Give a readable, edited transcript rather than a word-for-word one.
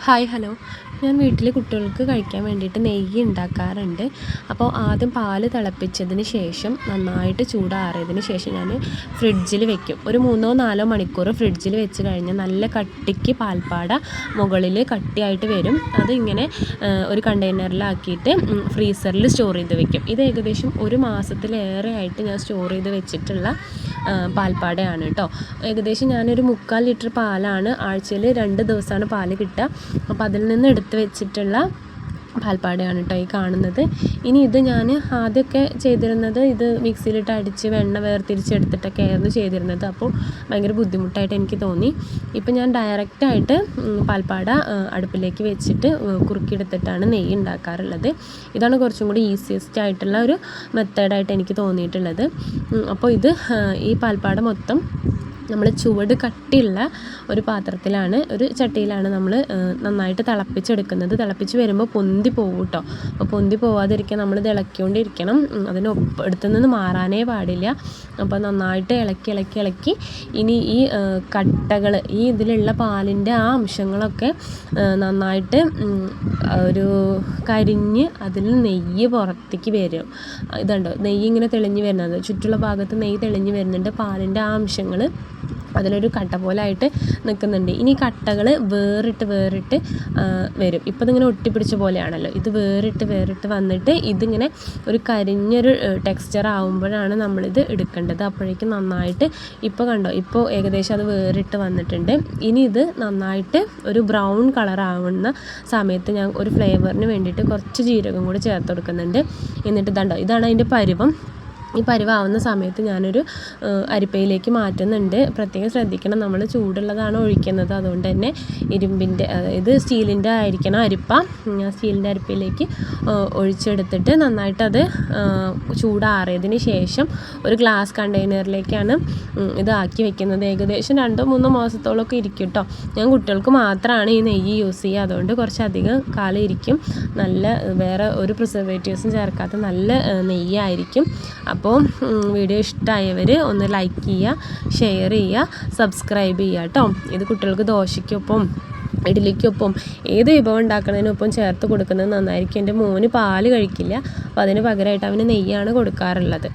Hi hello, ഞാൻ വീട്ടിൽ കുട്ടികൾക്ക് കഴിക്കാൻ വേണ്ടിയിട്ട് നെയ്യ് ഉണ്ടാക്കാറുണ്ട്. അപ്പോൾ ആദ്യം പാൽ തിളപ്പിച്ചതിന് ശേഷം നന്നായിട്ട് ചൂടാറിയതിന് ശേഷം ഞാൻ ഫ്രിഡ്ജിൽ വെക്കും. ഒരു 3-4 മണിക്കൂർ ഫ്രിഡ്ജിൽ വെച്ച് കഴിഞ്ഞാൽ നല്ല കട്ടിക്ക് പാൽപ്പാട മുകളിൽ കട്ടിയായിട്ട് വരും. അതിങ്ങനെ ഒരു കണ്ടെയ്നറിലാക്കിയിട്ട് ഫ്രീസറിൽ സ്റ്റോർ ചെയ്ത് വെക്കും. ഇത് ഏകദേശം ഒരു മാസത്തിലേറെ ആയിട്ട് ഞാൻ സ്റ്റോർ ചെയ്ത് വെച്ചിട്ടുള്ള പാൽപ്പാടയാണ് കേട്ടോ. ഏകദേശം ഞാനൊരു 3/4 ലിറ്റർ പാലാണ് ആഴ്ചയിൽ 2 ദിവസമാണ് പാല് കിട്ടുക. അപ്പോൾ അതിൽ നിന്ന് എടുത്ത് വെച്ചിട്ടുള്ള പാൽപ്പാടയാണ് കേട്ടോ ഈ കാണുന്നത്. ഇനി ഇത് ഞാൻ ആദ്യമൊക്കെ ചെയ്തിരുന്നത് ഇത് മിക്സിയിലിട്ട് അടിച്ച് വെണ്ണ വേർതിരിച്ചെടുത്തിട്ടൊക്കെ ആയിരുന്നു ചെയ്തിരുന്നത്. അപ്പോൾ ഭയങ്കര ബുദ്ധിമുട്ടായിട്ട് എനിക്ക് തോന്നി. ഇപ്പം ഞാൻ ഡയറക്റ്റായിട്ട് പാൽപ്പാട അടുപ്പിലേക്ക് വെച്ചിട്ട് കുറുക്കിയെടുത്തിട്ടാണ് നെയ്യ് ഉണ്ടാക്കാറുള്ളത്. ഇതാണ് കുറച്ചും കൂടി ഈസിയസ്റ്റ് ആയിട്ടുള്ള ഒരു മെത്തേഡായിട്ട് എനിക്ക് തോന്നിയിട്ടുള്ളത്. അപ്പോൾ ഇത് ഈ പാൽപ്പാട മൊത്തം നമ്മൾ ചുവട് കട്ടിയുള്ള ഒരു പാത്രത്തിലാണ്, ഒരു ചട്ടിയിലാണ് നമ്മൾ നന്നായിട്ട് തിളപ്പിച്ചെടുക്കുന്നത്. തിളപ്പിച്ച് വരുമ്പോൾ പൊന്തി പോകും കേട്ടോ. അപ്പോൾ പൊന്തി പോവാതിരിക്കാൻ നമ്മൾ ഇത് ഇളക്കിക്കൊണ്ടിരിക്കണം. അടുത്തു നിന്ന് മാറാനേ പാടില്ല. അപ്പോൾ നന്നായിട്ട് ഇളക്കി ഇനി ഈ കട്ടകൾ, ഈ ഇതിലുള്ള പാലിൻ്റെ ആ അംശങ്ങളൊക്കെ നന്നായിട്ട് ഒരു കരിഞ്ഞ് അതിൽ നെയ്യ് പുറത്തേക്ക് വരും. ഇതുണ്ടോ നെയ്യ് ഇങ്ങനെ തെളിഞ്ഞ് വരുന്നത്, ചുറ്റുള്ള ഭാഗത്ത് നെയ്യ് തെളിഞ്ഞ് വരുന്നുണ്ട്. പാലിൻ്റെ ആ അംശങ്ങൾ അതിലൊരു കട്ട പോലെ ആയിട്ട് നിൽക്കുന്നുണ്ട്. ഇനി കട്ടകൾ വേറിട്ട് വരും. ഇപ്പോൾ ഇതിങ്ങനെ ഒട്ടിപ്പിടിച്ച പോലെയാണല്ലോ. ഇത് വേറിട്ട് വന്നിട്ട് ഇതിങ്ങനെ ഒരു കരിഞ്ഞൊരു ടെക്സ്ചർ ആകുമ്പോഴാണ് നമ്മളിത് എടുക്കേണ്ടത്. അപ്പോഴേക്കും നന്നായിട്ട് ഇപ്പോൾ കണ്ടോ, ഇപ്പോൾ ഏകദേശം അത് വേറിട്ട് വന്നിട്ടുണ്ട്. ഇനി ഇത് നന്നായിട്ട് ഒരു ബ്രൗൺ കളർ ആവുന്ന സമയത്ത് ഞാൻ ഒരു ഫ്ലേവറിന് വേണ്ടിയിട്ട് കുറച്ച് ജീരകം കൂടി ചേർത്ത് കൊടുക്കുന്നുണ്ട്. എന്നിട്ട് ഇതാണ് അതിൻ്റെ പരുവം. ഈ പരുവാവുന്ന സമയത്ത് ഞാനൊരു അരിപ്പയിലേക്ക് മാറ്റുന്നുണ്ട്. പ്രത്യേകം ശ്രദ്ധിക്കണം, നമ്മൾ ചൂടുള്ളതാണ് ഒഴിക്കുന്നത്. അതുകൊണ്ട് തന്നെ ഇരുമ്പിൻ്റെ, അതായത് സ്റ്റീലിൻ്റെ ആയിരിക്കണം അരിപ്പ. ഞാൻ സ്റ്റീലിൻ്റെ അരിപ്പയിലേക്ക് ഒഴിച്ചെടുത്തിട്ട് നന്നായിട്ട് അത് ചൂടാറിയതിന് ശേഷം ഒരു ഗ്ലാസ് കണ്ടെയ്നറിലേക്കാണ് ഇത് ആക്കി വെക്കുന്നത്. ഏകദേശം 2-3 മാസത്തോളമൊക്കെ ഇരിക്കും കേട്ടോ. ഞാൻ കുട്ടികൾക്ക് മാത്രമാണ് ഈ നെയ്യ് യൂസ് ചെയ്യുക. അതുകൊണ്ട് കുറച്ചധികം കാലം ഇരിക്കും. നല്ല വേറെ ഒരു പ്രിസർവേറ്റീവ്സും ചേർക്കാത്ത നല്ല നെയ്യായിരിക്കും. അപ്പോൾ വീഡിയോ ഇഷ്ടമായവർ ഒന്ന് ലൈക്ക് ചെയ്യുക, ഷെയർ ചെയ്യുക, സബ്സ്ക്രൈബ് ചെയ്യുക കേട്ടോ. ഇത് കുട്ടികൾക്ക് ദോശയ്ക്കൊപ്പം ഇഡ്ഡലിക്കൊപ്പം ഏത് വിഭവം ഉണ്ടാക്കുന്നതിനൊപ്പം ചേർത്ത് കൊടുക്കുന്നത് നന്നായിരിക്കും. എൻ്റെ മോന് പാല് കഴിക്കില്ല, അപ്പോൾ അതിന് പകരമായിട്ട് അവന് നെയ്യാണ് കൊടുക്കാറുള്ളത്.